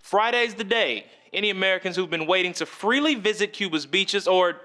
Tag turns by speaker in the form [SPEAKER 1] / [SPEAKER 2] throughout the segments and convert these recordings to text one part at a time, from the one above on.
[SPEAKER 1] Friday's the day. Any Americans who've been waiting to freely visit Cuba's beaches or,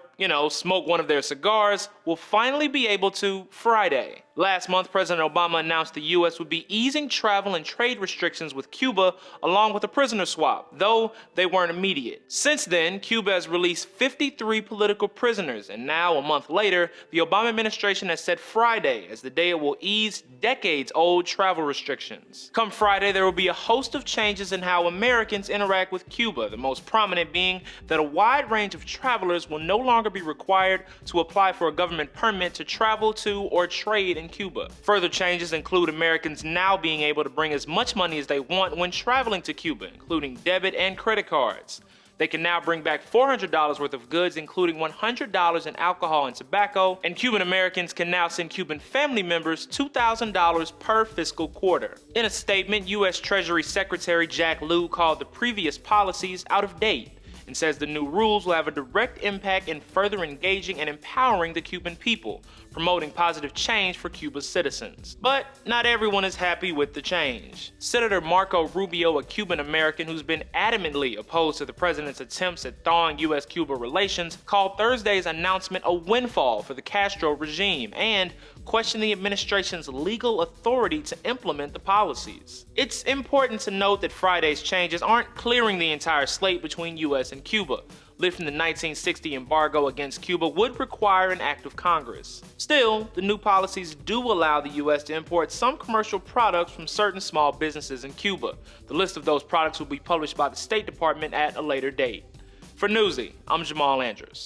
[SPEAKER 1] smoke one of their cigars will finally be able to Friday. Last month, President Obama announced the U.S. would be easing travel and trade restrictions with Cuba along with a prisoner swap, though they weren't immediate. Since then, Cuba has released 53 political prisoners, and now, a month later, the Obama administration has set Friday as the day it will ease decades-old travel restrictions. Come Friday, there will be a host of changes in how Americans interact with Cuba, the most prominent being that a wide range of travelers will no longer be required to apply for a government permit to travel to or trade in Cuba. Further changes include Americans now being able to bring as much money as they want when traveling to Cuba, including debit and credit cards. They can now bring back $400 worth of goods, including $100 in alcohol and tobacco, and Cuban Americans can now send Cuban family members $2,000 per fiscal quarter. In a statement, U.S. Treasury Secretary Jack Lew called the previous policies out of date and says the new rules will have a direct impact in further engaging and empowering the Cuban people, promoting positive change for Cuba's citizens. But not everyone is happy with the change. Senator Marco Rubio, a Cuban American who's been adamantly opposed to the president's attempts at thawing U.S.-Cuba relations, called Thursday's announcement a windfall for the Castro regime and questioned the administration's legal authority to implement the policies. It's important to note that Friday's changes aren't clearing the entire slate between U.S. and Cuba. Lifting the 1960 embargo against Cuba would require an act of Congress. Still, the new policies do allow the U.S. to import some commercial products from certain small businesses in Cuba. The list of those products will be published by the State Department at a later date. For Newsy, I'm Jamal Andrews.